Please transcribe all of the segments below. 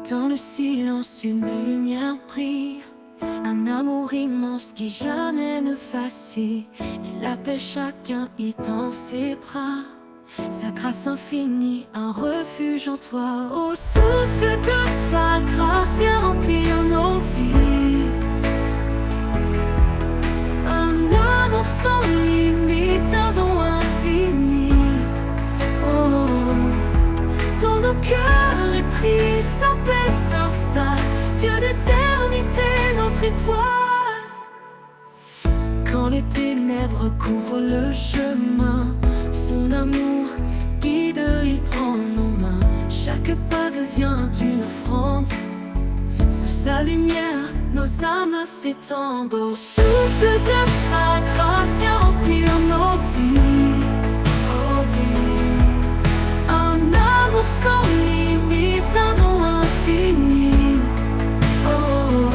Dans le silence, une lumière brille, un amour immense qui jamais ne vacille. Il appelle chacun, il tend ses bras, sa grâce infinie, un refuge en toi. Au souffle de sa grâce, viens remplir nos vies. Un amour sans limite, un don infini. Oh, dans nos cœurs épris, sa paix s'installe. Dieu d'éternité, notre étoile. Quand les ténèbres couvrent le chemin, son amour guide, il prend nos mains. Chaque pas devient une offrande. Sous sa lumière, nos âmes s'étendent. Au souffle de sa grâce, viens remplir nos vies. Oh, vie. Un amour sans limite, un don infini. Oh,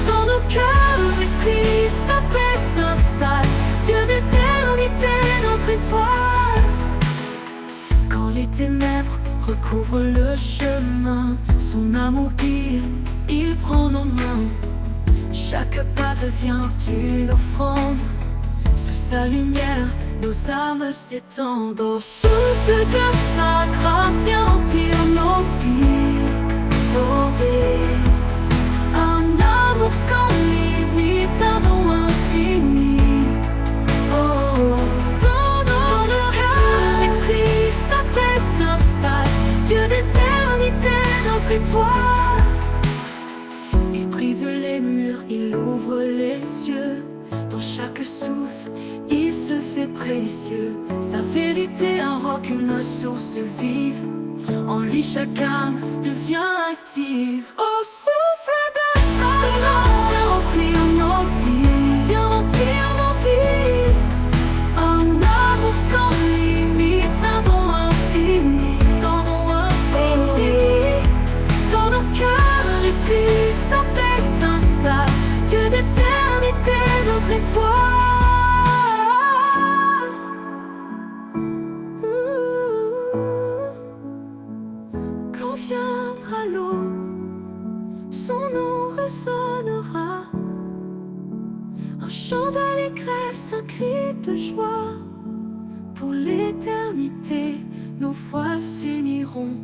dans nos cœurs épris, sa paix s'installe. Dieu d'éternité, notre étoile. Quand les ténèbres recouvrent le chemin, son amour guide, il prend nos mains. Chaque pas devient une offrande. Sous sa lumière, nos âmes s'étendent. Au souffle de sa grâce, viens remplir nos vies. Nos vies. Un amour sans limite, un don infini. Oh, dans le cœur épris, sa paix s'installe. Dieu d'éternité, notre étoile. Il brise les murs, il ouvre les cieux. Dans chaque souffle, il se fait précieux. Sa vérité, un roc, une source vive. En lui, chaque âme devient active. Au souffle de sa grâce, viens remplir nos vies. Viens remplir nos vies. Un amour sans limite, un don infini. Dans nos infinis, dans nos cœurs épris, sa paix s'installe. Dieu d'éternité, notre étoile. Quand viendra l'aube, son nom résonnera. Un chant d'allégresse, un cri de joie. Pour l'éternité, nos voix s'uniront,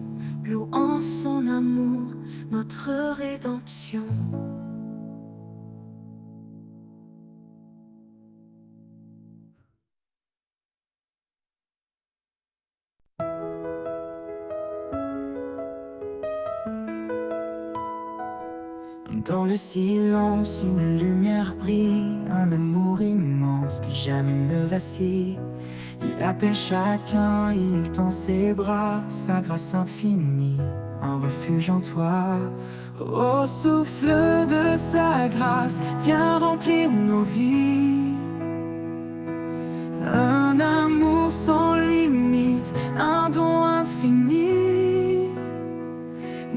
louant son amour, notre rédemption. Dans le silence, une lumière brille, un amour immense qui jamais ne vacille. Il appelle chacun, il tend ses bras, sa grâce infinie, un refuge en toi. Au souffle de sa grâce, viens remplir nos vies. Un amour sans limite, un don infini.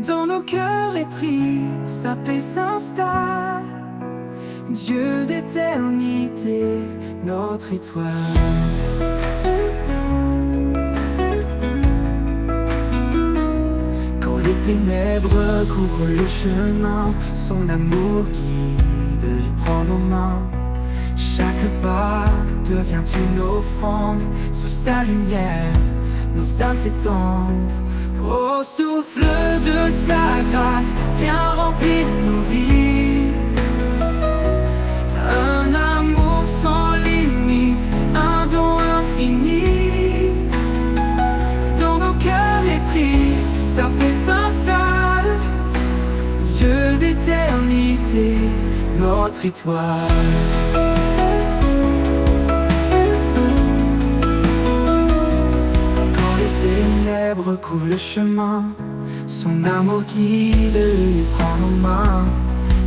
Dans nos cœurs épris, sa paix s'installe. Dieu d'éternité, notre étoile. Quand les ténèbres couvrent le chemin, son amour guide, il prend nos mains. Chaque pas devient une offrande. Sous sa lumière, nos âmes s'étendent. Au souffle de sa grâce, viens remplir nos vies. Un amour sans limite, un don infini. Dans nos cœurs épris, sa paix s'installe. Dieu d'éternité, notre étoile. Couvre le chemin, son amour guide, il prend nos mains.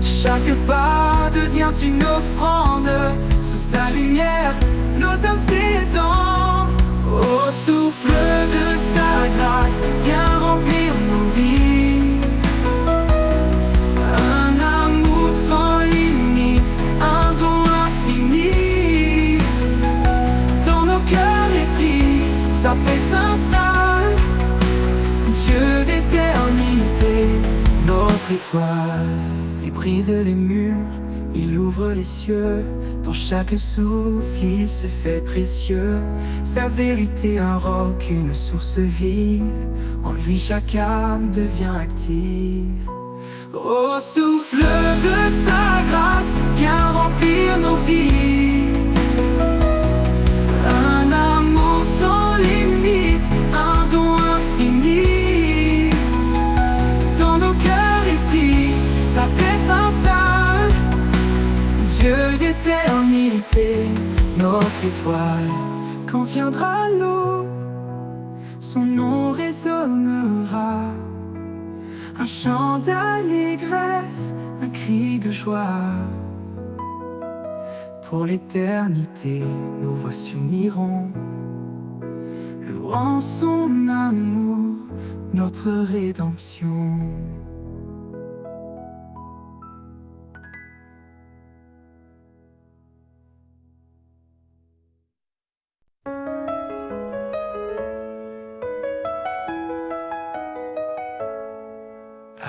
Chaque pas devient une offrande. Sous sa lumière, nos âmes s'étendent. Au souffle de sa grâce, viens remplir nos vies. Un amour sans limite, un don infini. Dans nos cœurs épris, sa paix s'installe. Dieu d'éternité, notre étoile. Il brise les murs, il ouvre les cieux. Dans chaque souffle, il se fait précieux. Sa vérité, un roc, une source vive. En lui, chaque âme devient active. Au souffle de sa grâce, viens remplir nos vies. Un amour sans limite, un don infini. Dans nos cœurs il brille, sa paix s'installe. Dieu d'éternité, notre étoile. Quand viendra l'aube, son nom résonnera. Un chant d'allégresse, un cri de joie. Pour l'éternité, nos voix s'uniront, louant son amour, notre rédemption.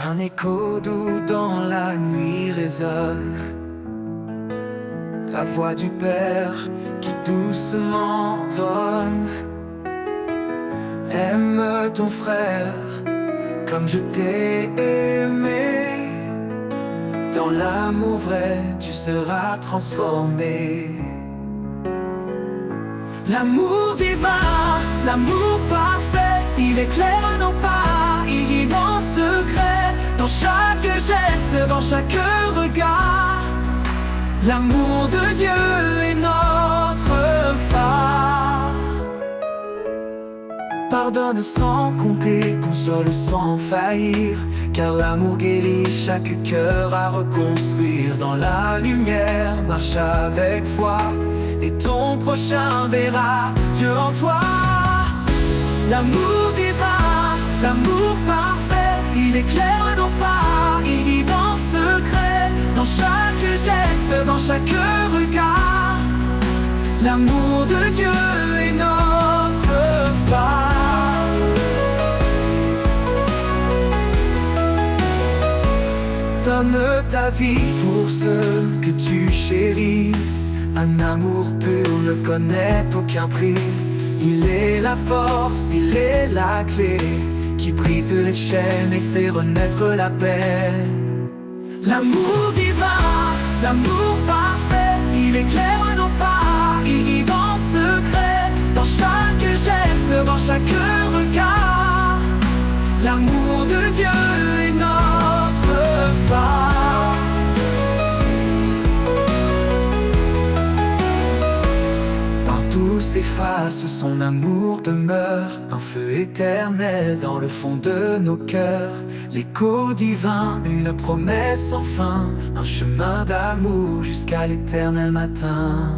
Un écho doux dans la nuit résonne, la voix du Père qui doucement tonne. Aime ton frère comme je t'ai aimé. Dans l'amour vrai, tu seras transformé. L'amour divin, l'amour parfait, il éclaire nos pas, il guide en secret. Dans chaque geste, dans chaque regard, l'amour de Dieu est notre phare. Pardonne sans compter, console sans faillir, car l'amour guérit chaque cœur à reconstruire. Dans la lumière, marche avec foi, et ton prochain verra Dieu en toi. L'amour divin, l'amour parfait, il éclaire nos pas, il guide en secret. Dans chaque geste, dans chaque regard, l'amour de Dieu est notre phare. Donne ta vie pour ceux que tu chéris. Un amour pur ne connaît aucun prix. Il est la force, il est la clé qui brise les chaînes et fait renaître la paix. L'amour divin, l'amour parfait, il éclaire nos pas, il guide en secret. Dans chaque geste, dans chaque regard, l'amour de Dieu est notre phare. Partout s'efface, son amour demeure, un feu éternel dans le fond de nos cœurs. L'écho divin, une promesse sans fin, un chemin d'amour jusqu'à l'éternel matin.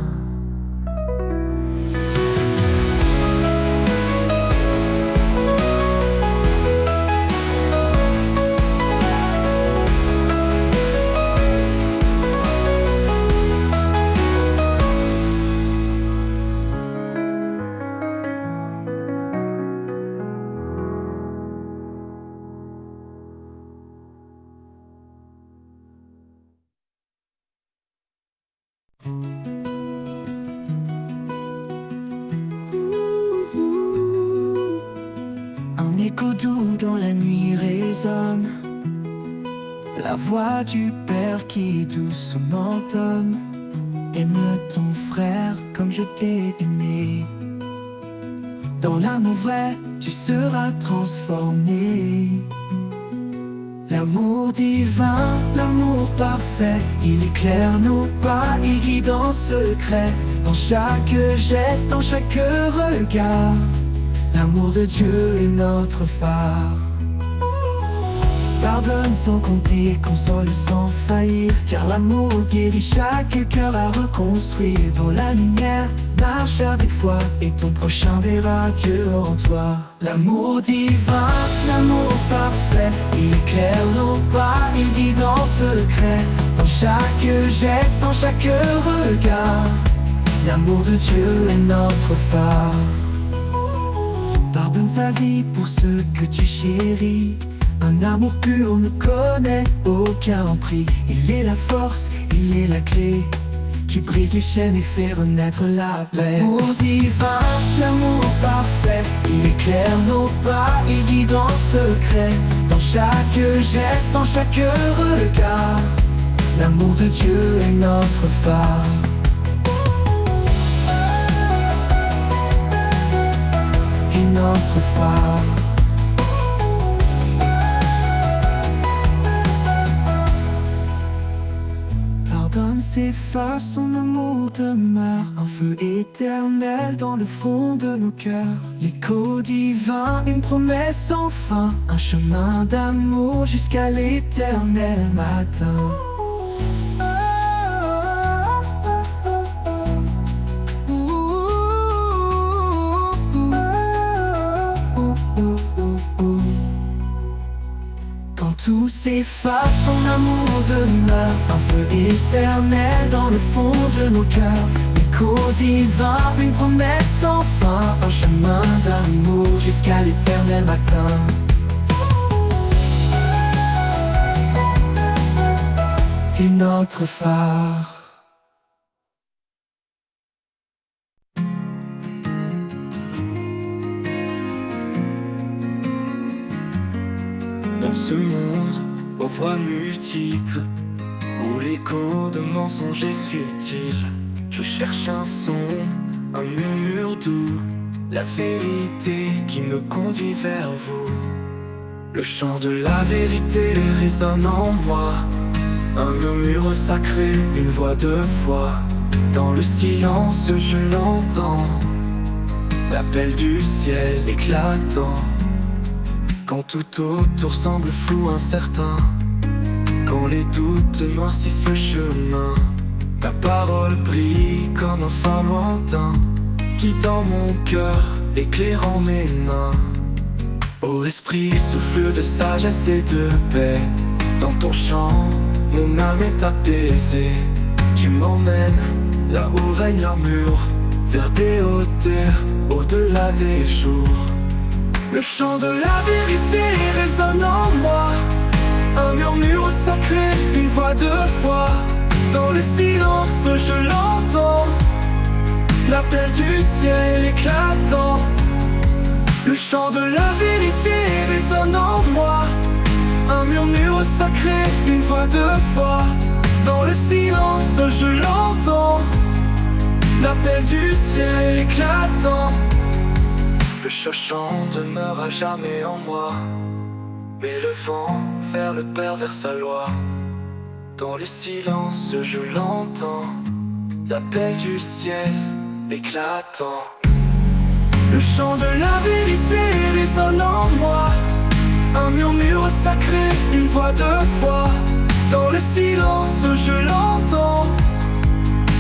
Un écho doux dans la nuit résonne, la voix du Père qui doucement tonne. Aime ton frère comme je t'ai aimé. Dans l'amour vrai, tu seras transformé. L'amour divin, l'amour parfait, il éclaire nos pas, il guide en secret. Dans chaque geste, dans chaque regard, l'amour de Dieu est notre phare. Pardonne sans compter, console sans faillir, car l'amour guérit chaque cœur à reconstruire. Dans la lumière, marche avec foi, et ton prochain verra Dieu en toi. L'amour divin, l'amour parfait, il éclaire nos pas, il guide en secret. Dans chaque geste, dans chaque regard, l'amour de Dieu est notre phare. Pardonne sa vie pour ceux que tu chéris. Un amour pur ne connaît aucun prix. Il est la force, il est la clé qui brise les chaînes et fait renaître la paix. L'amour divin, l'amour parfait, il éclaire nos pas, il guide en secret. Dans chaque geste, dans chaque regard, l'amour de Dieu est notre phare. Et notre phare. Pardonne, s'efface, son amour demeure, un feu éternel dans le fond de nos cœurs. L'écho divin, une promesse sans fin, un chemin d'amour jusqu'à l'éternel matin. Tout s'efface, son amour demeure, un feu éternel dans le fond de nos cœurs. L'écho divin, une promesse sans fin, un chemin d'amour jusqu'à l'éternel matin. Et notre phare. Dans ce monde aux voix multiples, où l'écho de mensonges est subtil, je cherche un son, un murmure doux, la vérité qui me conduit vers vous. Le chant de la vérité résonne en moi, un murmure sacré, une voix de foi. Dans le silence je l'entends, l'appel du ciel éclatant. Quand tout autour semble flou, incertain, quand les doutes noircissent le chemin, ta parole brille comme un phare lointain, guidant mon cœur, éclairant mes mains. Ô esprit, souffle de sagesse et de paix, dans ton chant, mon âme est apaisée. Tu m'emmènes là où règne l'amour, vers des hauteurs, au-delà des jours. Le chant de la vérité résonne en moi, un murmure sacré, une voix de foi. Dans le silence je l'entends, l'appel du ciel éclatant. Le chant de la vérité résonne en moi, un murmure sacré, une voix de foi. Dans le silence je l'entends, l'appel du ciel éclatant. Le chant demeure à jamais en moi, m'élevant vers le Père, vers sa loi. Dans le silence je l'entends, l'appel du ciel éclatant. Le chant de la vérité résonne en moi, un murmure sacré, une voix de foi. Dans le silence je l'entends,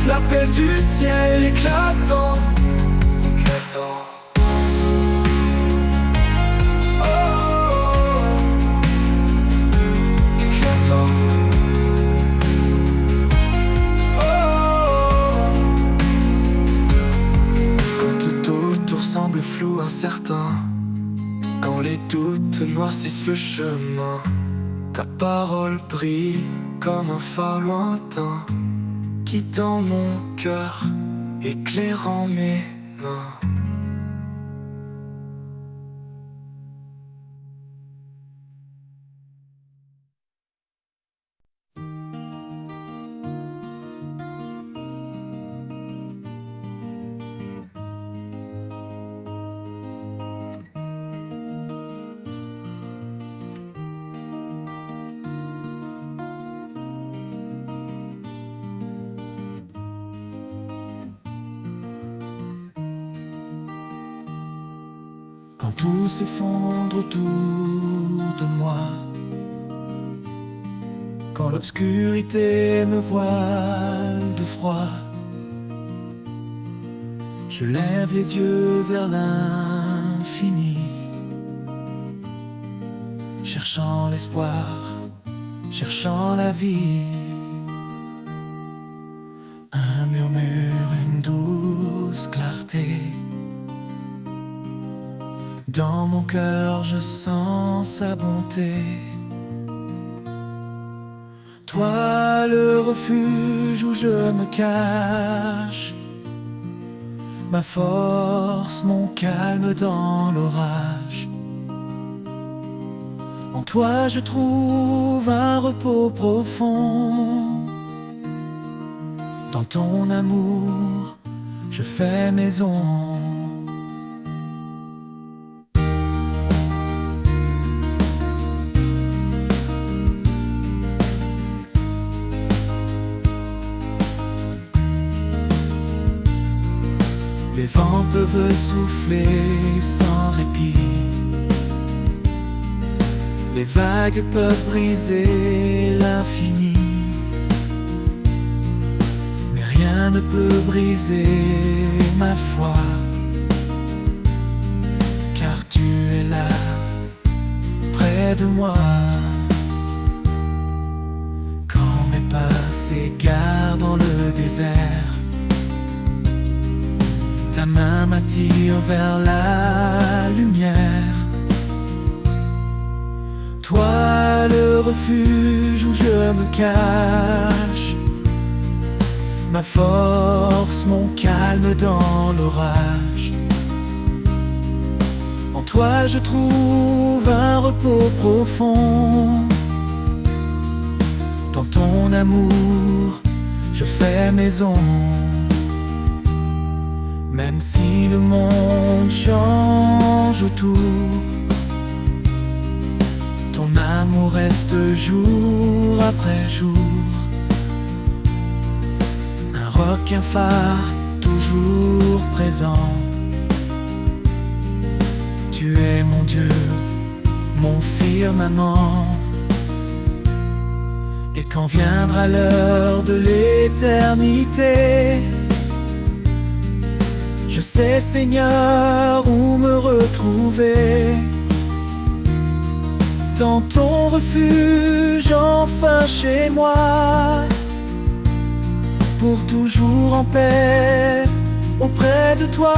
l'appel du ciel éclatant. Éclatant. Semble flou, incertain, quand les doutes noircissent le chemin, ta parole brille comme un phare lointain, guidant mon cœur, éclairant mes mains. Quand tout s'effondre autour de moi, quand l'obscurité me voile de froid, je lève les yeux vers l'infini, cherchant l'espoir, cherchant la vie. Un murmure, une douce clarté dans mon cœur je sens sa bonté. Toi le refuge où je me cache, ma force, mon calme dans l'orage. En toi je trouve un repos profond. Dans ton amour, je fais maison. Les vents peuvent souffler sans répit. Les vagues peuvent briser l'infini. Mais rien ne peut briser ma foi, car tu es là, près de moi. Quand mes pas s'égarent dans le désert, ta main m'attire vers la lumière. Toi le refuge où je me cache, ma force, mon calme dans l'orage. En toi je trouve un repos profond. Dans ton amour, je fais maison. Même si le monde change autour, ton amour reste jour après jour. Un roc, un phare, toujours présent. Tu es mon Dieu, mon firmament. Et quand viendra l'heure de l'éternité, je sais, Seigneur, où me retrouver. Dans ton refuge, enfin chez moi, pour toujours en paix auprès de toi.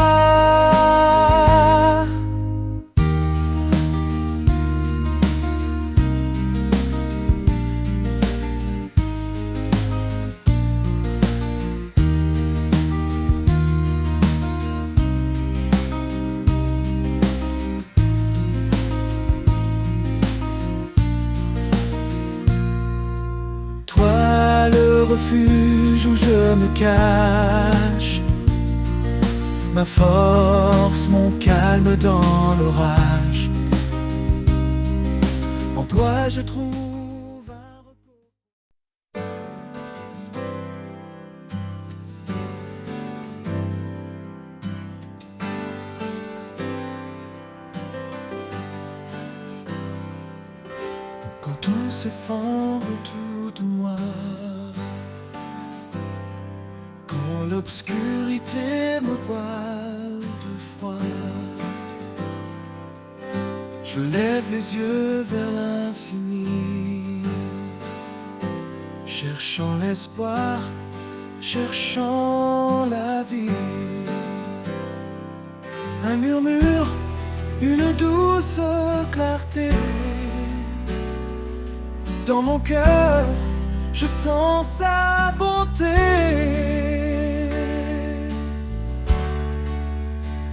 Refuge où je me cache, ma force, mon calme dans l'orage. En toi je trouve un repos. Quand tout s'effondre autour de moi, quand l'obscurité me voile de froid, je lève les yeux vers l'infini, cherchant l'espoir, cherchant la vie. Un murmure, une douce clarté. Dans mon cœur, je sens sa bonté.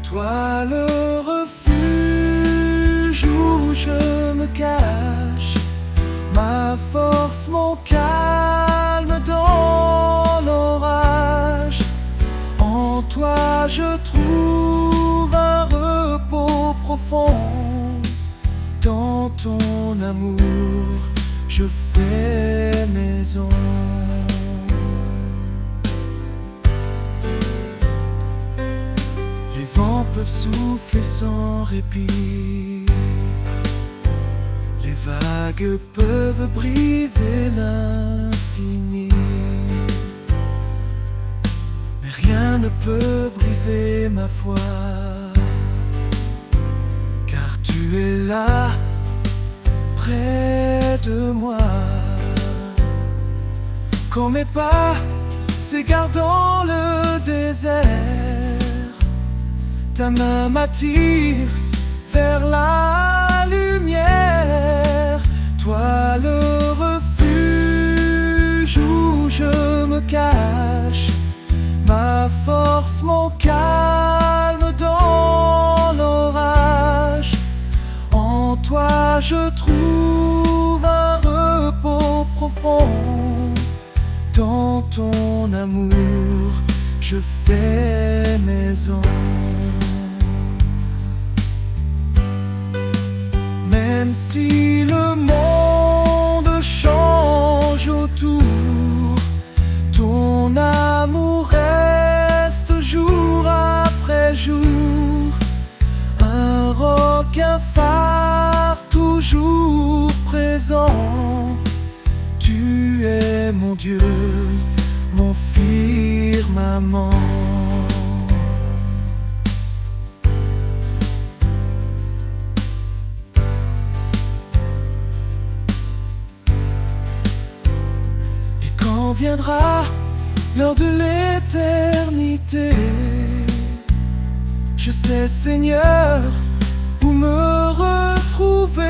Toi le refuge où je me cache, ma force, mon calme dans l'orage. En toi je trouve un repos profond. Dans ton amour, je fais maison. Les vents peuvent souffler sans répit, les vagues peuvent briser l'infini, mais rien ne peut briser ma foi, car tu es là, près de moi. Quand mes pas s'égarent dans le désert, ta main m'attire vers la lumière. Toi le refuge où je me cache, ma force, mon calme dans l'orage. En toi je trouve un repos profond. Dans ton amour je fais maison. Même si le monde change autour, ton amour reste jour après jour. Un roc, un phare toujours présent. Tu es mon Dieu, mon firmament. Et quand viendra l'heure de l'éternité, je sais, Seigneur, où me retrouver.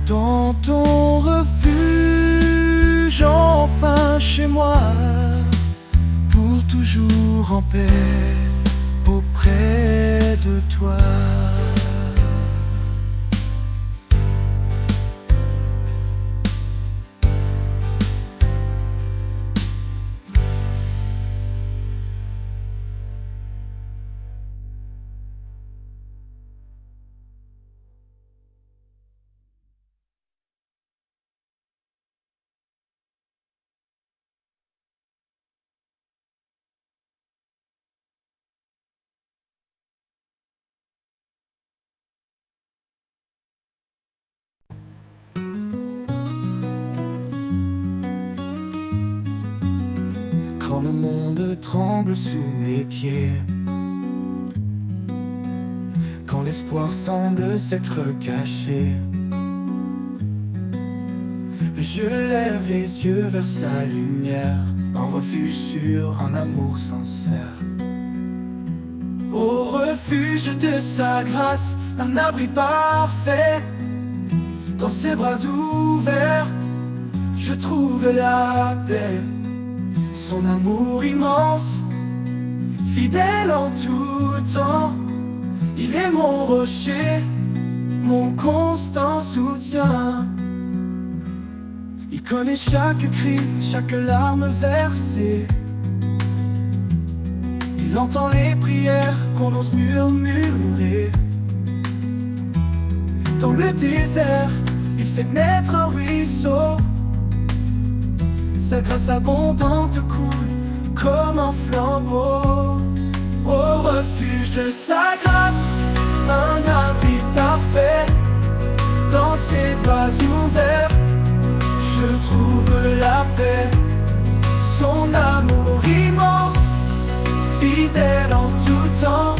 Dans ton refuge, enfin chez moi, pour toujours en paix auprès de toi. Quand le monde tremble sous mes pieds, quand l'espoir semble s'être caché, je lève les yeux vers sa lumière, un refuge sûr, un amour sincère. Au refuge de sa grâce, un abri parfait, dans ses bras ouverts, je trouve la paix. Son amour immense, fidèle en tout temps, il est mon rocher, mon constant soutien. Il connaît chaque cri, chaque larme versée. Il entend les prières qu'on ose murmurer. Dans le désert, il fait naître un ruisseau. Sa grâce abondante coule comme un flambeau. Au refuge de sa grâce, un abri parfait. Dans ses bras ouverts, je trouve la paix. Son amour immense, fidèle en tout temps,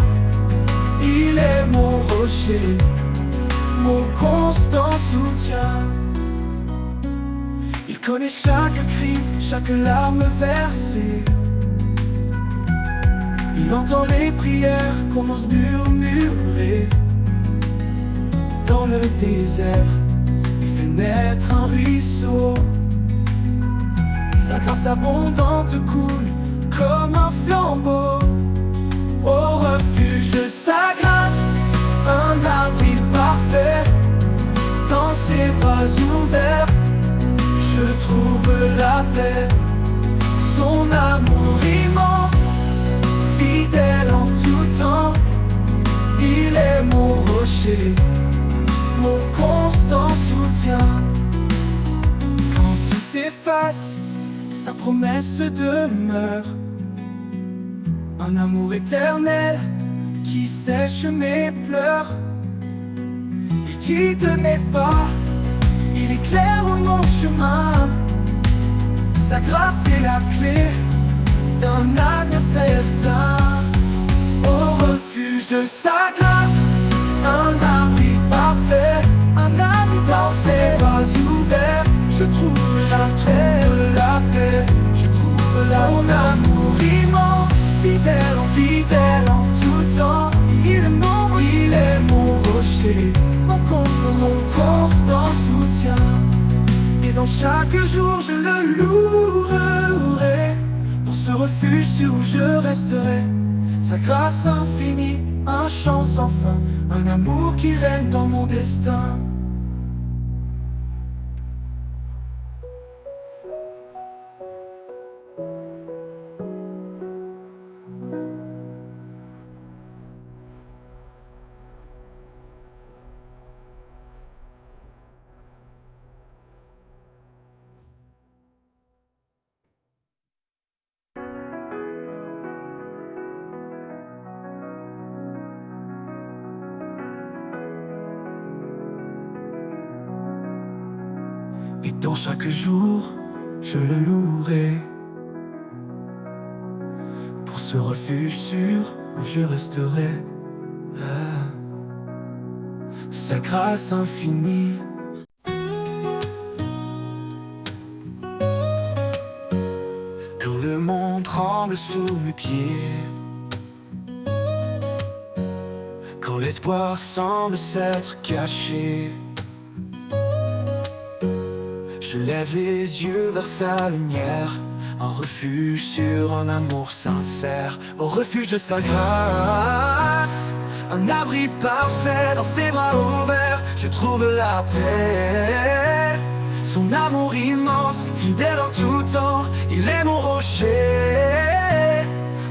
il est mon rocher, mon constant soutien. Il connaît chaque cri, chaque larme versée. Il entend les prières qu'on ose murmurer. Dans le désert, il fait naître un ruisseau. Sa grâce abondante coule comme un flambeau. Au refuge de sa grâce, un abri parfait. Dans ses bras ouverts, je trouve la paix. Son amour immense, fidèle en tout temps, il est mon rocher, mon constant soutien. Quand tout s'efface, sa promesse demeure. Un amour éternel qui sèche mes pleurs. Il quitte mes pas, il éclaire mon chemin. Sa grâce est la clé d'un avenir certain. Au refuge de sa grâce, un abri parfait, un abri dans ses bras ouverts. Je trouve la paix, je trouve son amour immense, fidèle en fidèle. mon constant soutien. Et dans chaque jour je le louerai, pour ce refuge sûr où je resterai. Sa grâce infinie, un chant sans fin, un amour qui règne dans mon destin. Et dans chaque jour, je le louerai, pour ce refuge sûr où je resterai. Sa grâce infinie. Quand le monde tremble sous mes pieds, quand l'espoir semble s'être caché, je lève les yeux vers sa lumière, un refuge sur un amour sincère. Au refuge de sa grâce, un abri parfait dans ses bras ouverts, je trouve la paix. Son amour immense, fidèle en tout temps, il est mon rocher,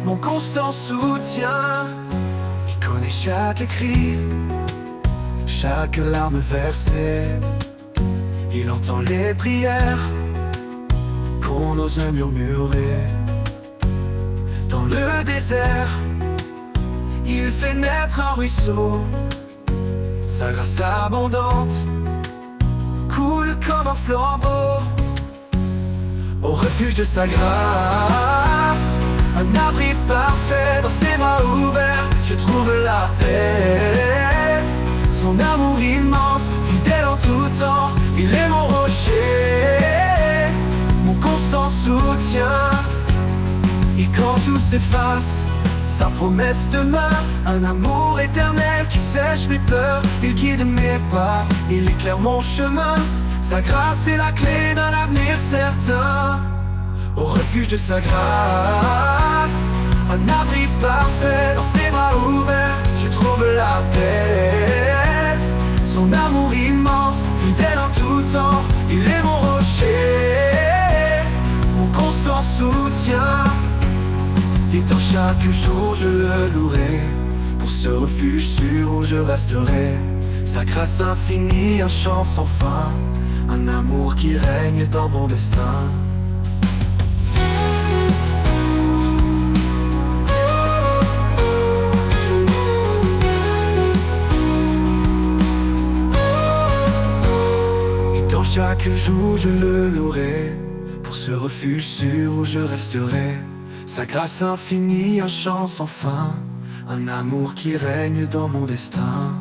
mon constant soutien. Il connaît chaque cri, chaque larme versée. Il entend les prières qu'on ose murmurer. Dans le désert, il fait naître un ruisseau. Sa grâce abondante coule comme un flambeau. Au refuge de sa grâce, un abri parfait dans ses bras ouverts, je trouve la paix. Son amour immense, fidèle en tout temps, il est mon rocher, mon constant soutien. Et quand tout s'efface, sa promesse demeure, un amour éternel qui sèche mes pleurs. Il guide mes pas, il éclaire mon chemin. Sa grâce est la clé d'un avenir certain. Au refuge de sa grâce, un abri parfait dans ses bras ouverts, je trouve la paix. Son amour immense, fidèle en tout temps, il est mon rocher, mon constant soutien. Et dans chaque jour je le louerai, pour ce refuge sûr où je resterai. Sa grâce infinie, un chant sans fin, un amour qui règne dans mon destin. Et dans chaque jour je le louerai, pour ce refuge sûr où je resterai. Sa grâce infinie, un chant sans fin, un amour qui règne dans mon destin.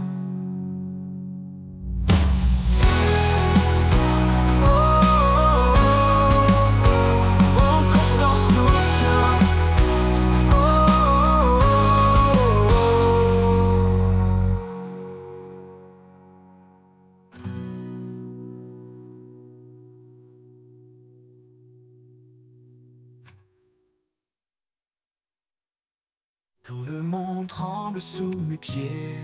Quand le monde tremble sous mes pieds,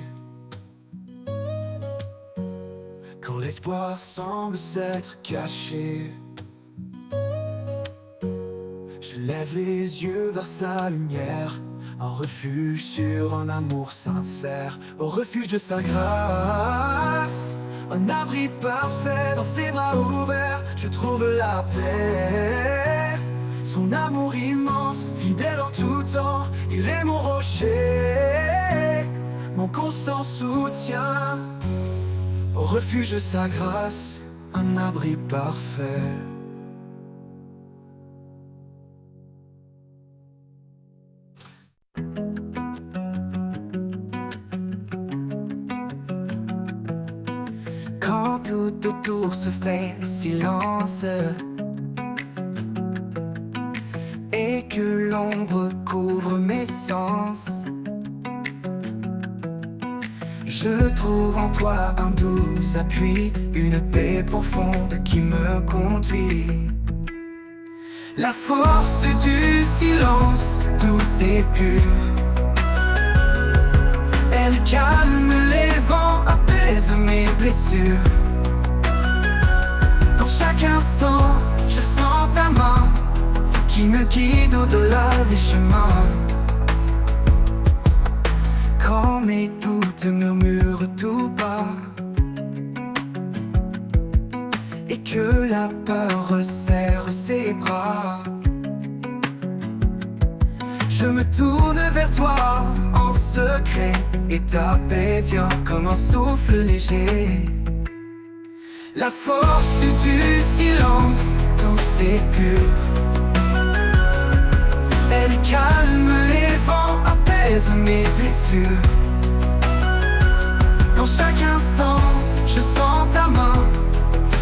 quand l'espoir semble s'être caché, je lève les yeux vers sa lumière, un refuge sur un amour sincère. Au refuge de sa grâce, un abri parfait dans ses bras ouverts, je trouve la paix. Son amour immense, fidèle en tout temps, il est mon rocher, mon constant soutien. Au refuge de sa grâce, un abri parfait. Quand tout autour se fait silence et que l'ombre couvre mes sens, Je trouve en toi un doux appui, une paix profonde qui me conduit. La force du silence, douce et pure. Elle calme les vents, apaise mes blessures. Dans chaque instant, je sens ta main qui me guide au-delà des chemins. Quand mes doutes murmurent tout bas et que la peur resserre ses bras, je me tourne vers toi en secret et ta paix vient comme un souffle léger. La force du silence, douce et pure. Elle calme les vents, apaise mes blessures. Dans chaque instant, je sens ta main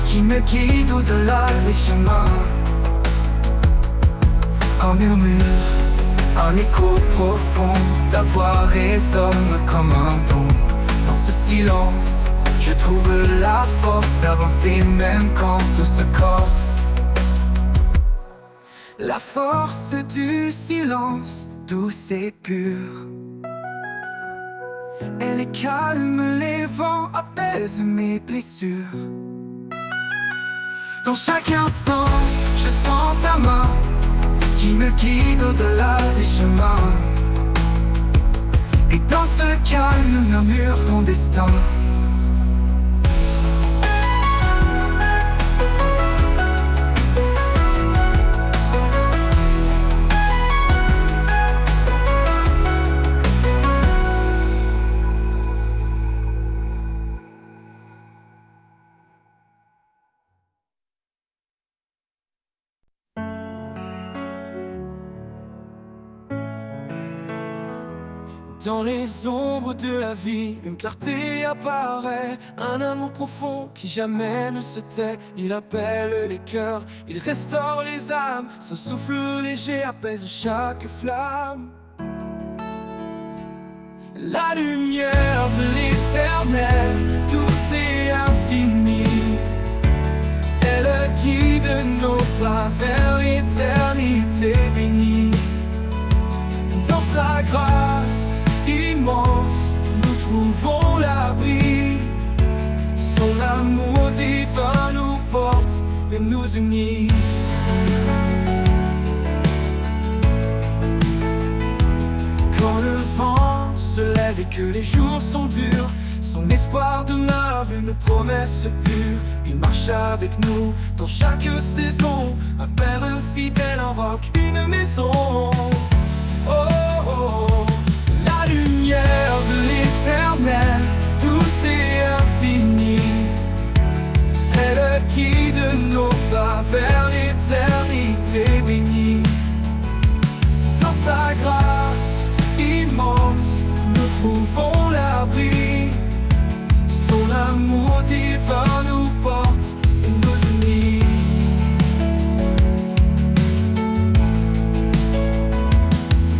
qui me guide au-delà des chemins. Un murmure, un écho profond, ta voix résonne comme un don. Dans ce silence, je trouve la force d'avancer même quand tout se corse. La force du silence, douce et pure. Elle calme les vents, apaise mes blessures. Dans chaque instant, je sens ta main qui me guide au-delà des chemins. Et dans ce calme murmure ton destin. Dans les ombres de la vie, une clarté apparaît. Un amour profond qui jamais ne se tait. Il appelle les cœurs, il restaure les âmes. Son souffle léger apaise chaque flamme. La lumière de l'éternel, douce et infinie. Elle guide nos pas vers l'éternité bénie. Dans sa grâce immense, nous trouvons l'abri. Son amour divin nous porte et nous unit. Quand le vent se lève et que les jours sont durs, son espoir demeure une promesse pure. Il marche avec nous dans chaque saison. Un père fidèle invoque une maison. Oh, oh, oh. La lumière de l'éternel, douce et infinie. Elle guide nos pas vers l'éternité bénie. Dans sa grâce immense, nous trouvons l'abri. Son amour divin nous porte et nous unit.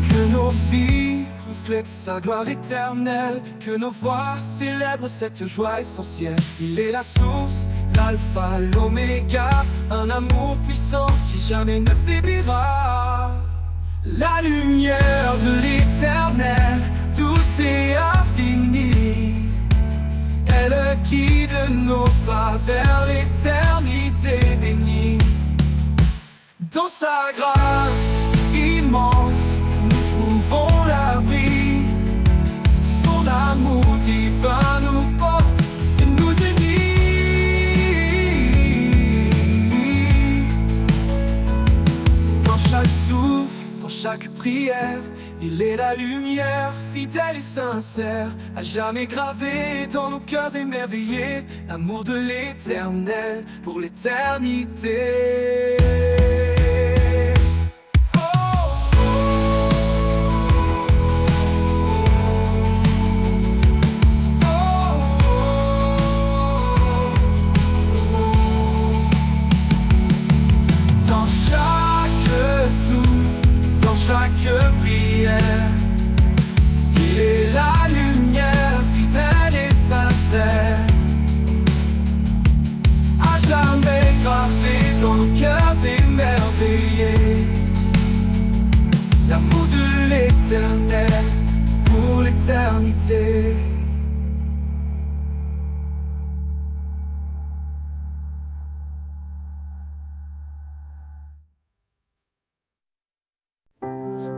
Que nos vies reflètent sa gloire éternelle, que nos voix célèbrent cette joie essentielle. Il est la source, l'alpha, l'oméga, un amour puissant qui jamais ne faiblira. La lumière de l'éternel, douce et infinie. Elle guide nos pas vers l'éternité bénie. Dans sa grâce immense, nous trouvons l'abri. Son amour divin nous porte et nous unit. Dans chaque souffle, dans chaque prière, il est la lumière, fidèle et sincère, à jamais gravé dans nos cœurs émerveillés, l'amour de l'éternel pour l'éternité. Dans chaque souffle, dans chaque prière, il est la lumière, fidèle et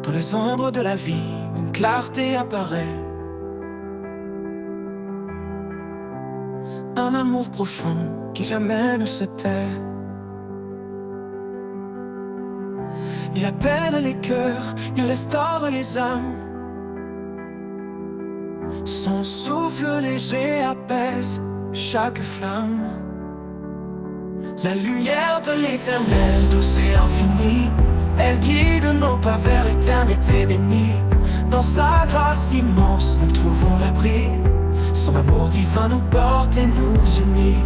Dans les ombres de la vie, une clarté apparaît. Un amour profond qui jamais ne se tait. Il appelle les cœurs, il restaure les âmes. Son souffle léger apaise chaque flamme. La lumière de l'éternel, douce et infinie, elle guide nos pas vers l'éternité bénie. Dans sa grâce immense, nous trouvons l'abri. Son amour divin nous porte et nous unit.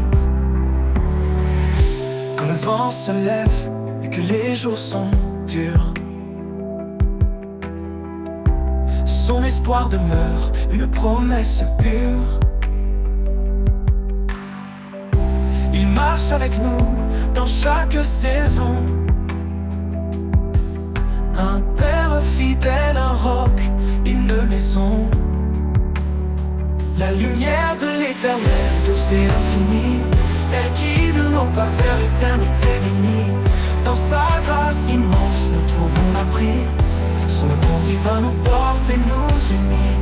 Quand le vent se lève et que les jours sont durs, son espoir demeure, une promesse pure. Il marche avec nous dans chaque saison. Un père fidèle, un roc, une maison. La lumière de l'éternel, douce et infinie, elle guide nos pas vers l'éternité bénie. Dans sa grâce immense, nous trouvons l'abri. Son amour divin nous porte et nous unit.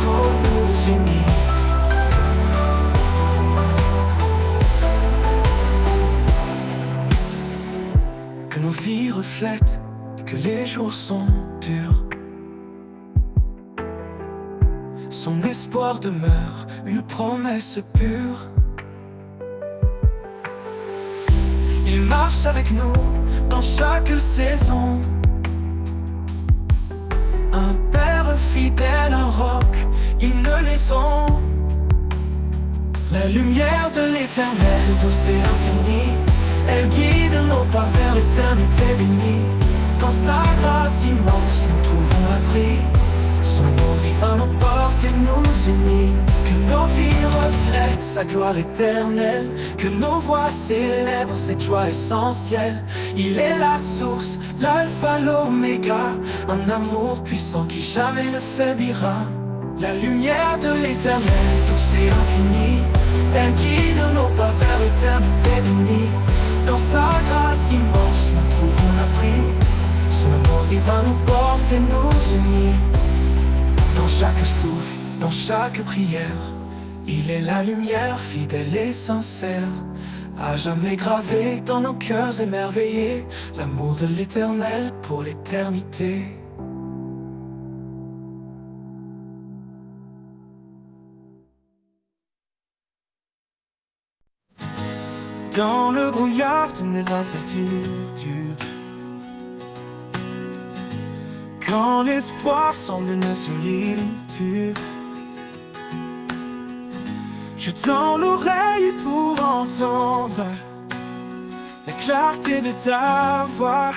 Pour nous unir. Que nos vies reflètent que les jours sont durs. Son espoir demeure, une promesse pure. Il marche avec nous dans chaque saison. Un père fidèle, un roc, une maison. La lumière de l'éternel, douce et infinie, elle guide nos pas vers l'éternité bénie. Dans sa grâce immense, nous trouvons l'abri. Son amour divin nous porte et nous unit. Que nos vies reflètent sa gloire éternelle. Que nos voix célèbrent cette joie essentielle. Il est la source, l'alpha, l'oméga. Un amour puissant qui jamais ne faiblira. La lumière de l'éternel, douce et infinie, elle guide nos pas vers l'éternité bénie. Dans sa grâce immense, nous trouvons l'abri. Son amour divin nous porte et nous unit. Dans chaque souffle, dans chaque prière, il est la lumière fidèle et sincère. À jamais gravé dans nos cœurs émerveillés, l'amour de l'éternel pour l'éternité. Dans le brouillard de mes incertitudes, quand l'espoir semble une solitude, je tends l'oreille pour entendre la clarté de ta voix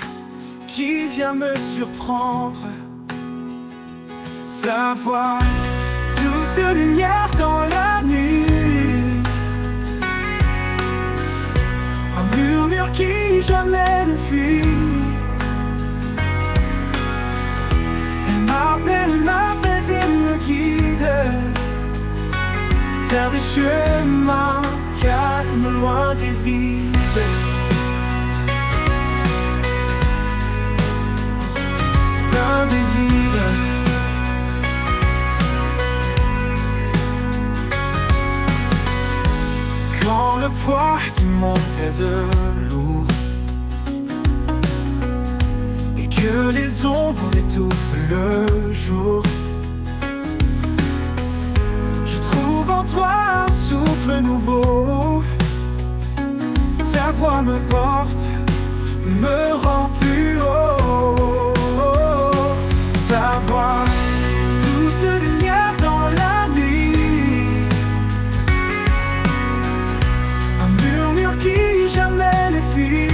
qui vient me surprendre. Ta voix, douce lumière dans la nuit, un murmure qui jamais ne fuit. Elle m'apaise et me guide vers des chemins calmes, loin des vides. Loin des vides. Quand le poids du monde pèse lourd et que les ombres étouffent le jour, je trouve en toi un souffle nouveau. Ta voix me porte, me rend plus haut. Ta voix, douce lumière dans la nuit, un murmure qui jamais ne fuit.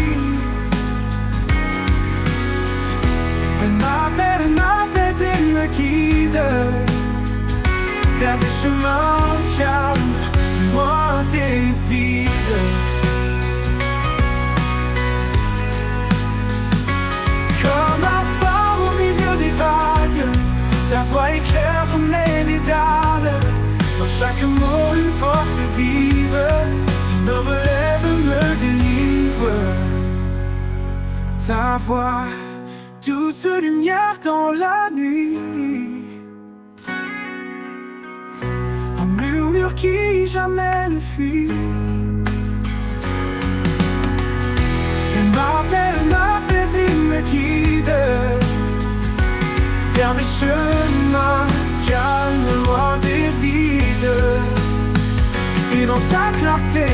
Elle m'apaise et me guide vers des chemins calmes, loin des vides. Comme un phare au milieu des vagues, ta voix éclaire comme les dédales. Dans chaque mot une force vive qui me relève Ta voix, douce lumière dans la nuit. Un murmure qui jamais ne fuit. Il m'apaise, il me guide vers des chemins calmes, loin des vides. Et dans ta clarté,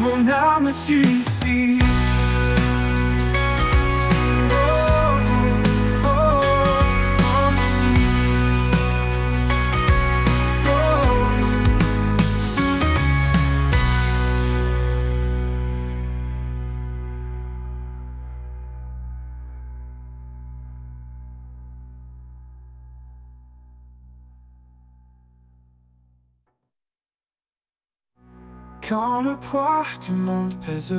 mon âme suffit. Quand le poids du monde pèse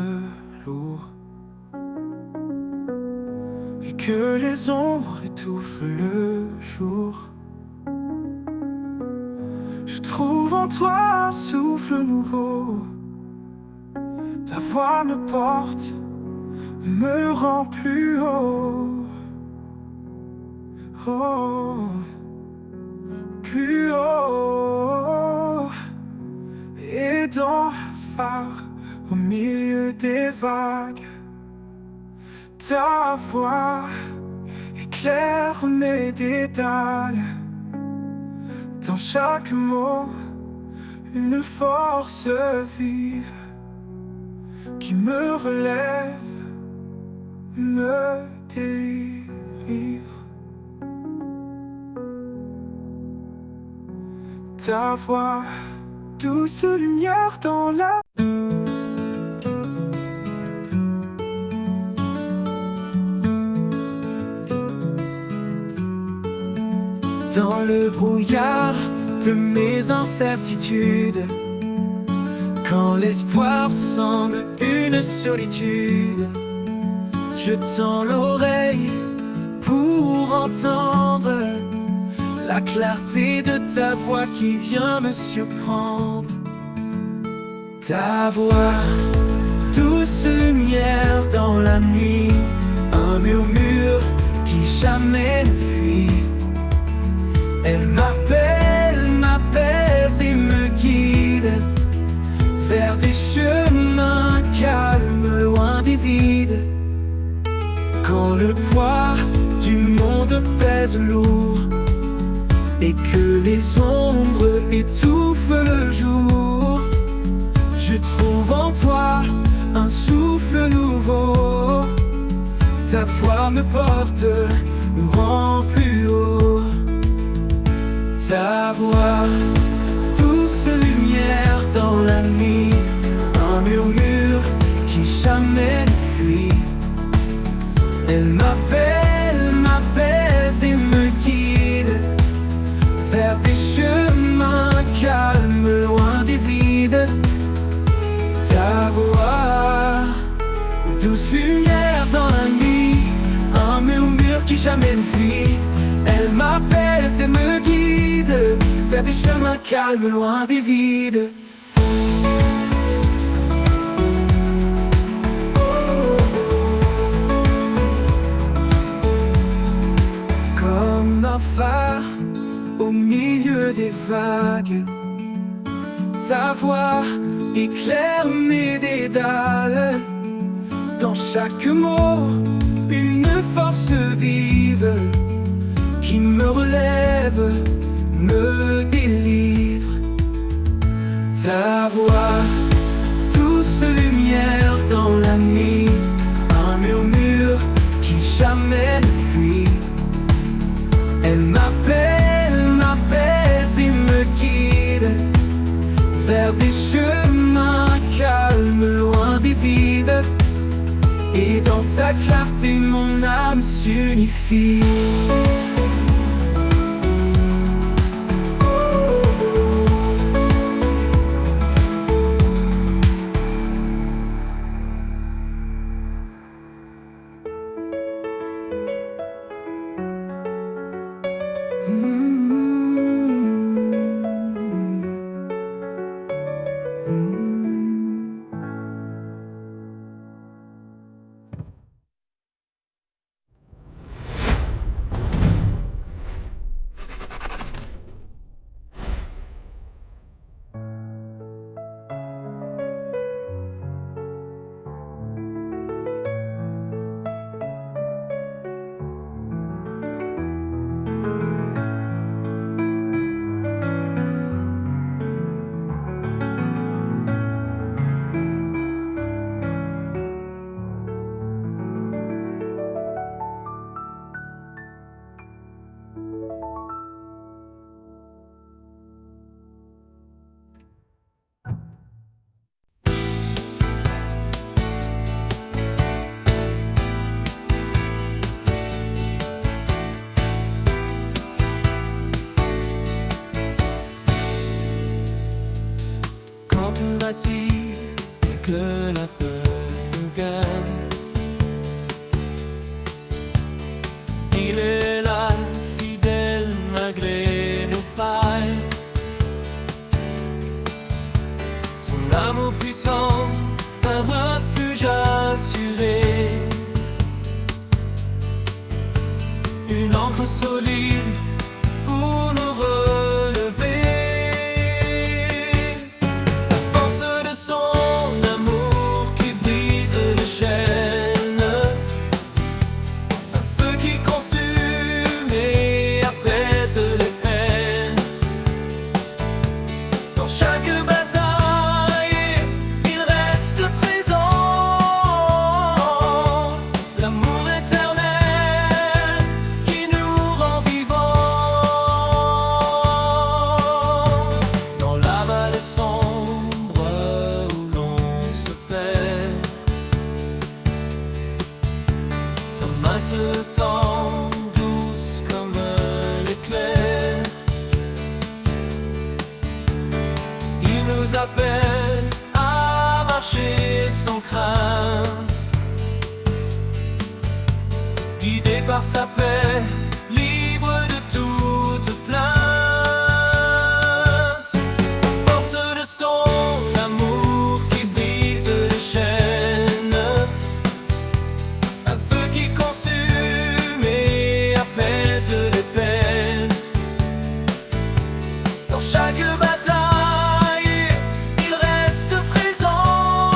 lourd et que les ombres étouffent le jour, je trouve en toi un souffle nouveau. Ta voix me porte, me rend plus haut, oh, plus haut. Et dans le phare, au milieu des vagues, ta voix éclaire mes dédales. Dans chaque mot, une force vive qui me relève, me délivre. Ta voix, douce lumière dans la... Dans le brouillard de mes incertitudes, quand l'espoir semble une solitude, je tends l'oreille pour entendre la clarté de ta voix qui vient me surprendre. Ta voix, douce lumière dans la nuit, un murmure qui jamais ne fuit. Elle m'appelle, m'apaise et me guide vers des chemins calmes, loin des vides. Quand le poids du monde pèse lourd et que les ombres étouffent le jour, je trouve en toi un souffle nouveau. Ta voix me porte, me rend plus haut. Ta voix, douce lumière dans la nuit, un murmure qui jamais ne fuit. Elle m'appelle, m'apaise et me guide vers des chemins calmes, loin des vides. Ta voix, douce lumière dans la nuit, un murmure qui jamais ne fuit. Elle m'appelle et me guide vers des chemins calmes, loin des vides. Comme un phare au milieu des vagues, ta voix éclaire mes dédales. Dans chaque mot, une force vive qui me relève, me délivre. Ta voix, douce lumière dans la nuit, un murmure qui jamais ne fuit. Elle m'appelle, m'apaise et me guide vers des chemins calmes, loin des vides. Et dans ta clarté, mon âme s'unifie. vacille et que la peur nous gagne. Il est là, fidèle malgré nos failles. Son amour puissant, un refuge assuré, une encre solide pour nous relever. La force de son amour qui brise les chaînes, un feu qui consume et apaise les peines. Dans chaque bataille, il reste présent, l'amour éternel qui nous rend vivants. Dans la vallée sombre où l'on se perd, sa main se tend douce comme l'éclair. Il nous appelle à marcher sans crainte, guidé par sa paix, libre de toute plainte. Force de son amour qui brise les chaînes, un feu qui consume et apaise les peines. Dans chaque bataille, il reste présent,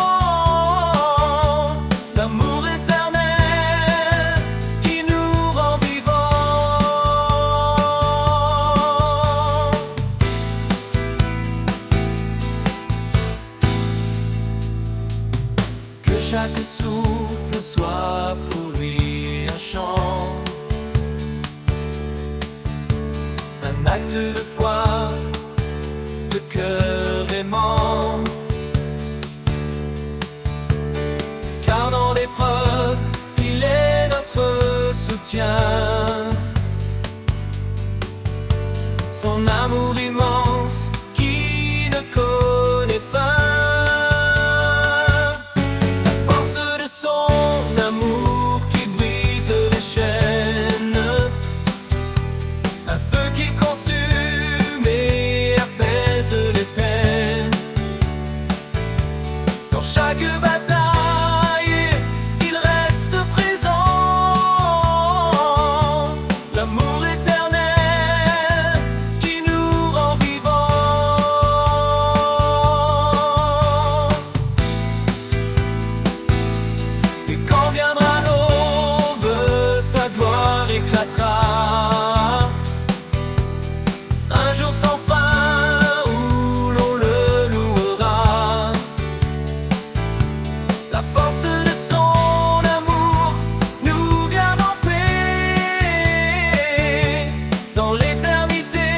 l'amour éternel qui nous rend vivants. Que chaque souffle soit pour lui un chant, un acte de foi, de cœur aimant. Car dans l'épreuve, il est notre soutien. Son amour immense qui ne connaît fin. La force de son amour qui brise les chaînes, un feu qui consume et apaise les peines. Dans chaque bataille, il reste présent, l'amour éternel qui nous rend vivants. Et quand viendra l'aube, sa gloire éclatera, un jour sans fin où l'on le louera. La force de son amour nous garde en paix dans l'éternité,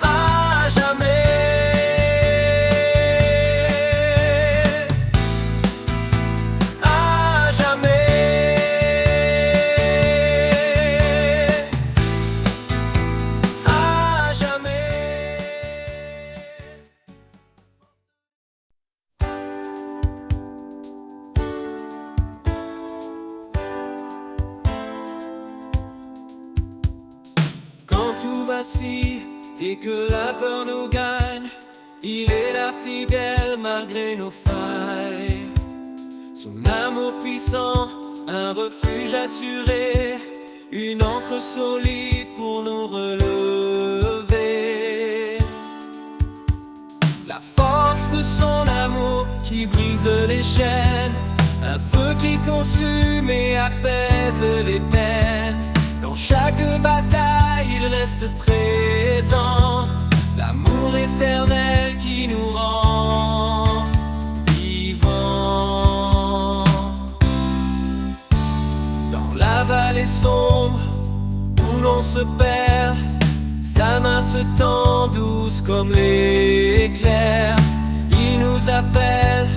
à jamais. À jamais. À jamais. Quand tout vacille et que la peur nous gagne, il est là fidèle malgré nos failles. Son amour puissant, un refuge assuré, une encre solide pour nous relever. La force de son amour qui brise les chaînes, un feu qui consume et apaise les peines. Dans chaque bataille, il reste présent, l'amour éternel qui nous rend vivants. Dans la vallée sombre où l'on se perd, sa main se tend douce comme l'éclair. Il nous appelle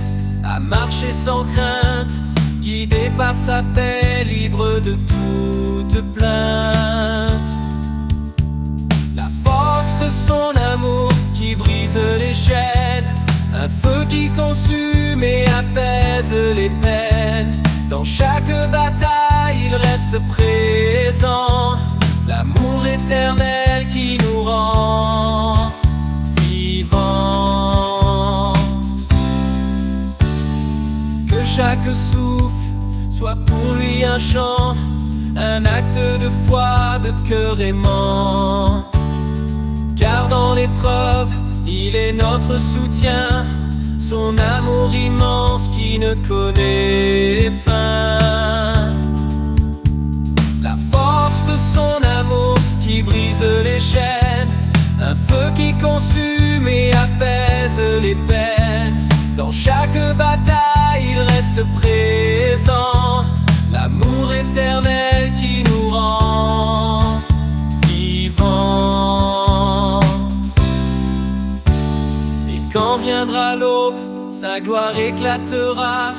à marcher sans crainte, guidé par sa paix, libre de toute plainte. La force de son amour qui brise les chaînes, apaise les peines. Dans chaque bataille, il reste présent. L'amour éternel qui nous rend vivants. Que chaque souffle soit pour lui un chant, un acte de foi, de cœur aimant. Car dans l'épreuve, il est notre soutien, son amour immense qui ne connaît fin. La force de son amour qui brise les chaînes, un feu qui consume et apaise les peines. Dans chaque bataille, il reste présent. L'amour éternel qui nous rend vivants. Et quand viendra l'aube, sa gloire éclatera,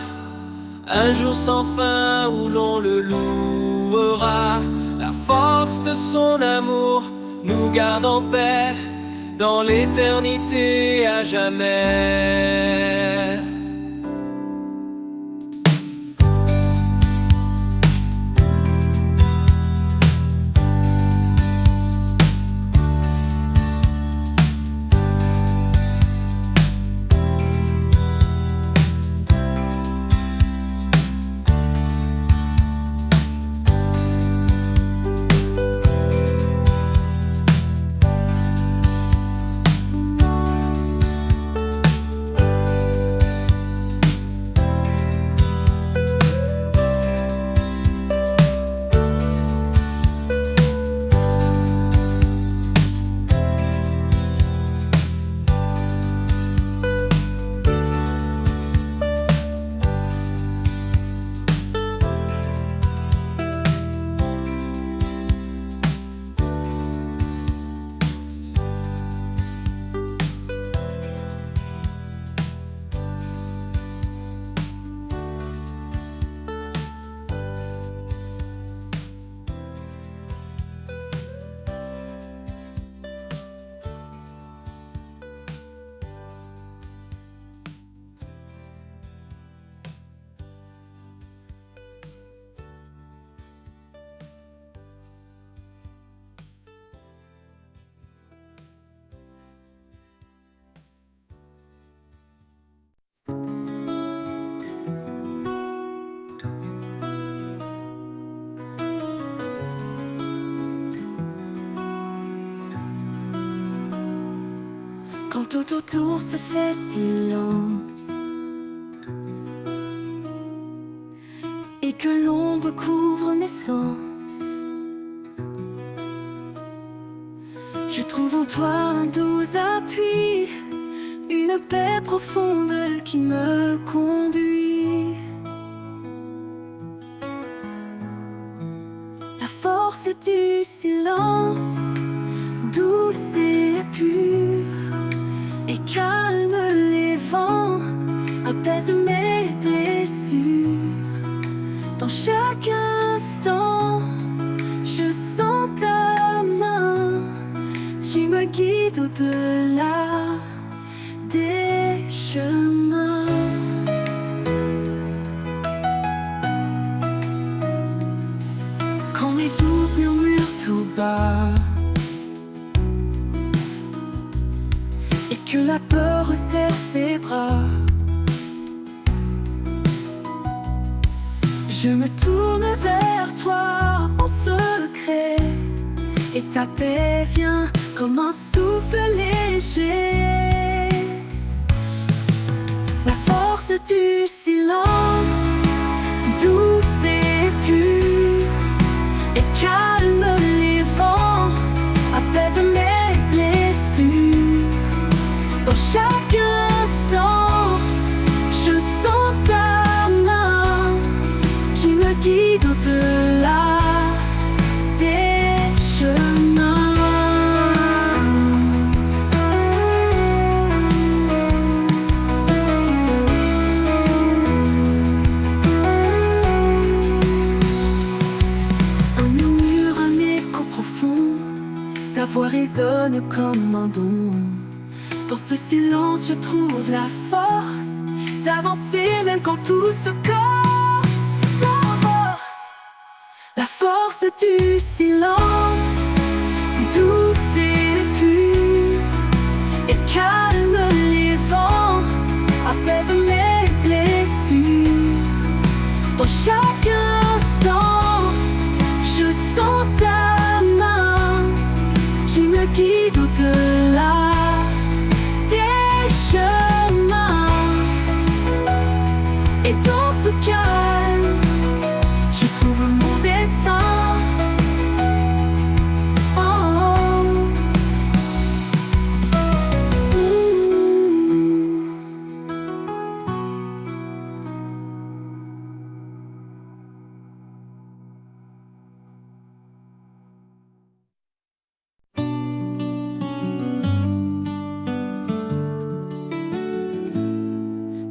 un jour sans fin où l'on le louera. La force de son amour nous garde en paix dans l'éternité à jamais. Quand tout autour se fait silence et que l'ombre couvre mes sens, je trouve en toi un doux appui, une paix profonde qui me conduit. La force du silence, douce et pure, et calme les vents, apaise mes blessures. Dans chaque instant, je sens ta main qui me guide au-delà des chemins. Quand mes doutes murmurent tout bas et que la peur resserre ses bras, je me tourne vers toi en secret, et ta paix vient comme un souffle léger. La force du silence, douce et pure, et calme les vents, apaise mes blessures. Dans chaque instant, je sens ta main qui me guide au-delà des chemins. Un murmure, un écho profond, ta voix résonne comme un don. Dans ce silence, je trouve la force d'avancer même quand tout se corse. La force du silence, douce et pure, et calme les vents, apaise mes blessures. Dans chaque instant, je sens ta main qui me guide au-delà des chemins. Et dans ce calme, je trouve mon destin.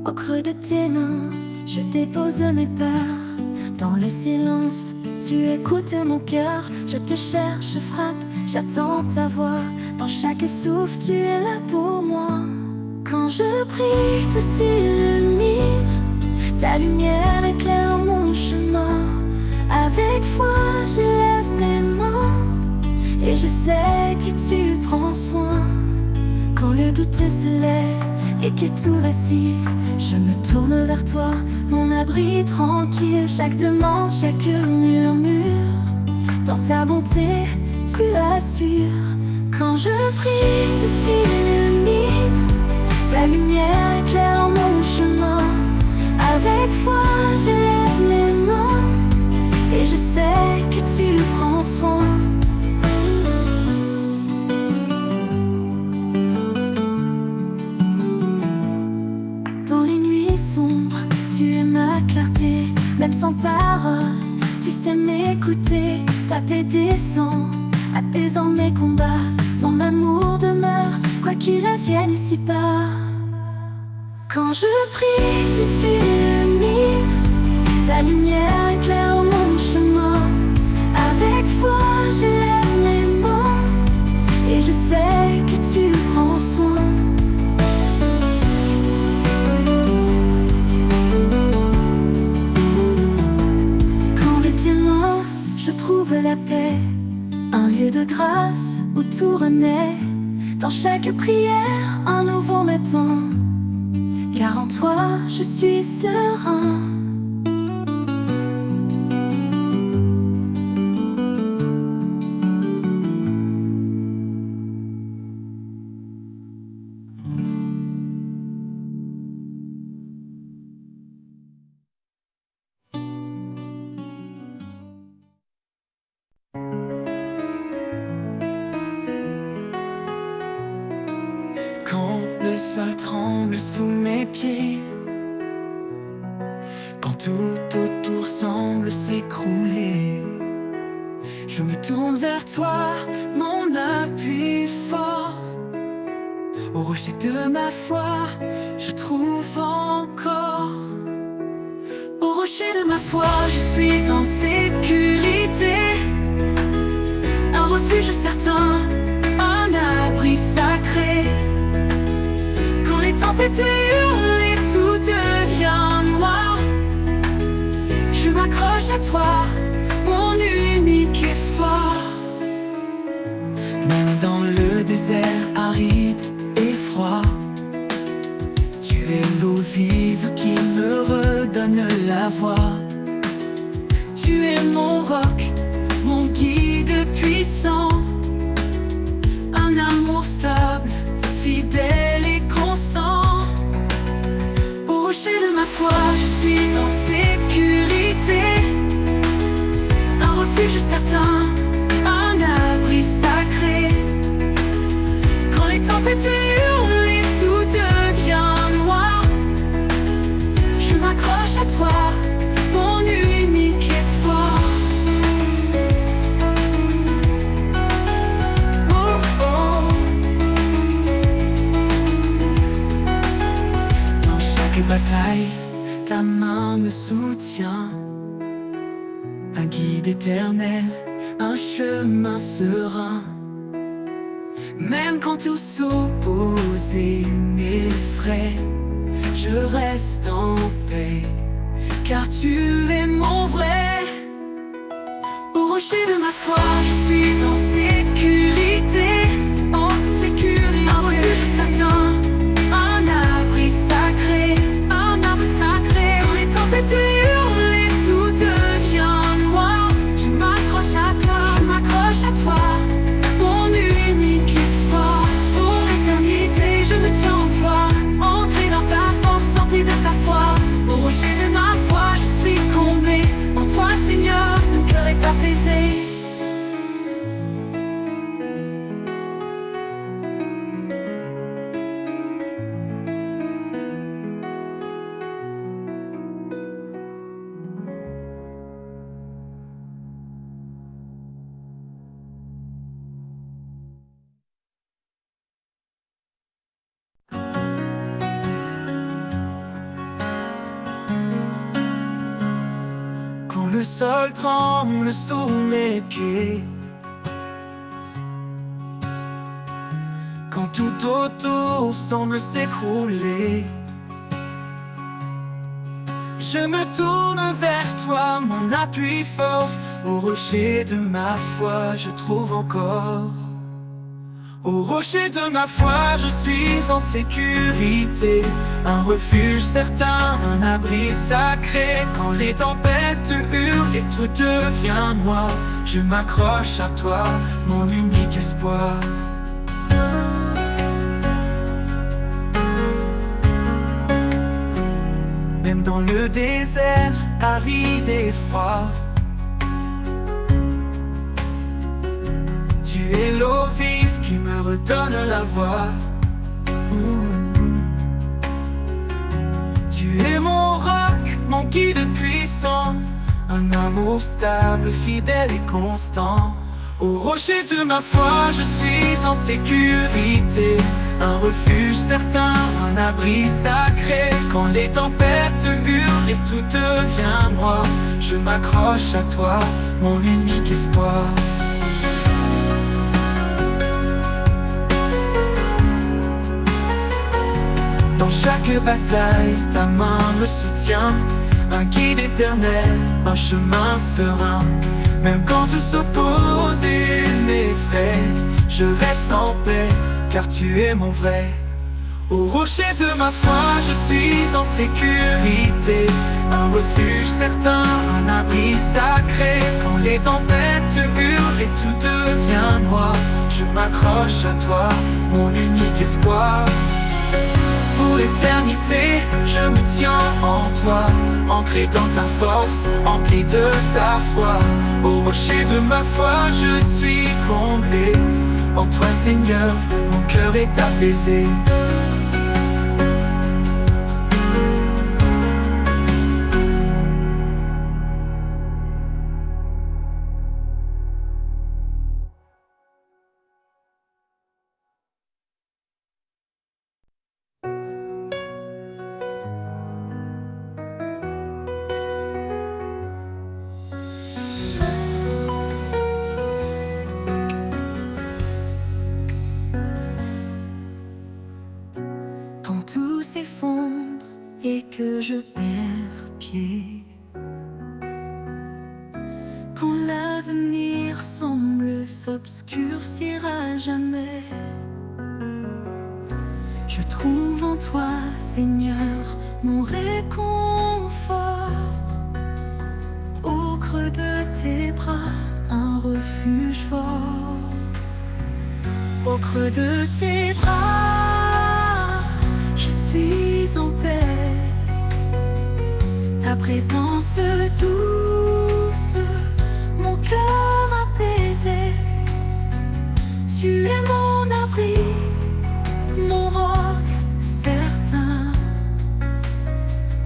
Au creux de tes mains, je dépose mes peurs. Dans le silence, tu écoutes mon cœur. Je te cherche, je frappe, j'attends ta voix. Dans chaque souffle, tu es là pour moi. Quand je prie, tout s'illumine. Ta lumière éclaire mon chemin. Avec foi, j'élève mes mains, et je sais que tu prends soin. Quand le doute se lève et que tout vacille, je me tourne vers toi, mon abri tranquille. Chaque demande, chaque murmure, dans ta bonté, tu assures. Quand je prie, tout s'illumine. Ta lumière éclaire mon chemin. Avec foi, j'élève mes mains, et je sais que tu prends soin. Même sans parole, tu sais m'écouter. Ta paix descend, apaisant mes combats. Ton amour demeure, quoi qu'il advienne ici-bas. Quand je prie, tu s'illumines. Ta lumière éclaire mon chemin. Avec foi, j'élève mes mains, et je sais que tu prends soin. Je trouve la paix, un lieu de grâce où tout renaît. Dans chaque prière, un nouveau matin, car en toi, je suis serein. Quand le sol tremble sous mes pieds, quand tout autour semble s'écrouler, je me tourne vers toi, mon appui fort. Au rocher de ma foi, je trouve encore. Au rocher de ma foi, je suis en sécurité. Un refuge certain, un abri sacré. Quand les tempêtes hurlent et tout devient noir, je m'accroche à toi, mon unique espoir. Même dans le désert aride et froid, tu es l'eau vive qui me redonne la voix. Tu es mon roc, mon guide puissant, un amour stable, fidèle et constant. Au rocher de ma foi, je suis en sécurité. Un refuge certain, un abri sacré. Quand les tempêtes hurlent et tout devient noir, je m'accroche à toi, mon unique espoir. Oh, oh. Dans chaque bataille, ta main me soutient. Un guide éternel, un chemin serein. Même quand tout s'oppose et m'effraie, je reste en paix, car tu es mon vrai. Au rocher de ma foi, je suis en sécurité, en sécurité. Un refuge certain, un abri sacré, un abri sacré. Quand les tempêtes hurlent et tout devient noir, je m'accroche à toi, mon unique espoir. Pour l'éternité, je me tiens en toi, ancré dans ta force, empli de ta foi. Au rocher de ma foi, je suis comblé en toi, Seigneur, mon cœur est apaisé. Quand le sol tremble sous mes pieds, quand tout autour semble s'écrouler, je me tourne vers toi, mon appui fort. Au rocher de ma foi, je trouve encore. Au rocher de ma foi, je suis en sécurité, un refuge certain, un abri sacré. Quand les tempêtes hurlent et tout devient noir, je m'accroche à toi, mon unique espoir. Même dans le désert aride et froid, tu es l'eau vive qui me redonne la voix. Tu es mon roc, mon guide puissant, un amour stable, fidèle et constant. Au rocher de ma foi, je suis en sécurité, un refuge certain, un abri sacré. Quand les tempêtes hurlent et tout devient noir, je m'accroche à toi, mon unique espoir. Dans chaque bataille, ta main me soutient, un guide éternel, un chemin serein. Même quand tout s'oppose et m'effraie, je reste en paix, car tu es mon vrai. Au rocher de ma foi, je suis en sécurité, un refuge certain, un abri sacré. Quand les tempêtes hurlent et tout devient noir, je m'accroche à toi, mon unique espoir. Pour l'éternité, je me tiens en toi, ancré dans ta force, empli de ta foi. Au rocher de ma foi, je suis comblé. En toi, Seigneur, mon cœur est apaisé. S'effondre et que je perds pied, quand l'avenir semble s'obscurcir à jamais, je trouve en toi, Seigneur, mon réconfort. Au creux de tes bras, un refuge fort. Au creux de tes bras, je suis en paix. Ta présence douce, mon cœur apaisé. Tu es mon abri, mon roc certain,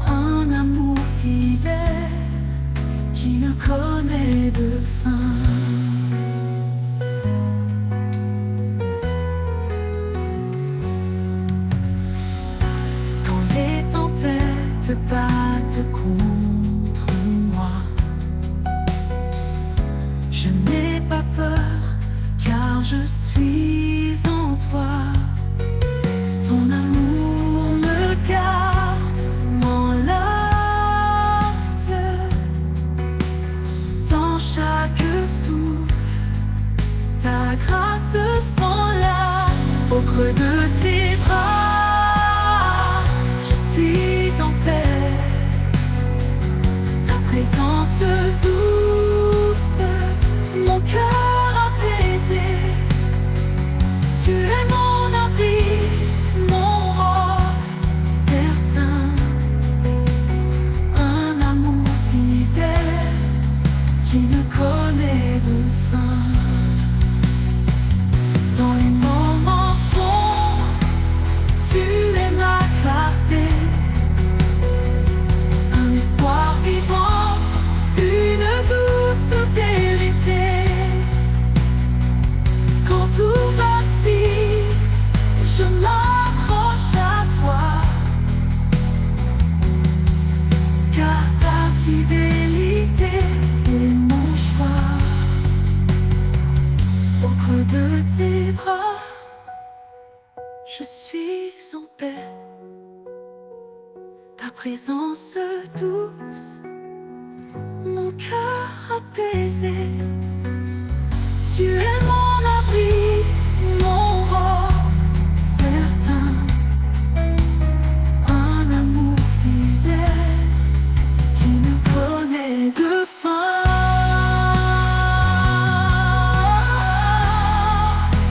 un amour fidèle qui ne connaît de fin. Te battent contre moi, je n'ai pas peur, car je suis en toi. Ton amour me garde ta grâce s'enlace au creux de tes bras. Je suis en paix, ta présence douce, mon cœur apaisé. Tu es mon abri, mon roi certain, un amour fidèle qui ne connaît de fin. Dans les moments sombres, tu es ma clarté, un espoir vivant, une douce vérité. Quand tout vacille, je m'accroche à toi, car ta fidélité est mon choix. Au creux de tes bras, je suis en paix, ta présence douce, mon cœur apaisé. Tu es mon abri, mon roi certain, un amour fidèle qui ne connaît de fin.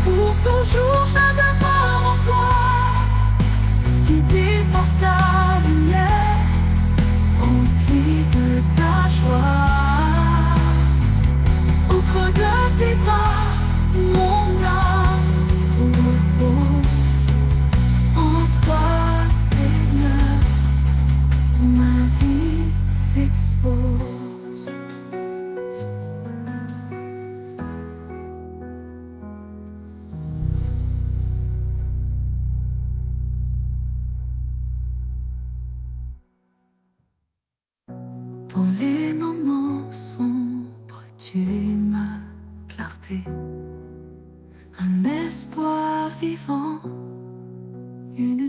Pour toujours je demeure en toi, guidé par ta lumière, rempli de ta joie. Au creux de tes bras, mon âme repose en toi, Seigneur, ma vie s'expose. Dans les moments sombres, tu es ma clarté, un espoir vivant,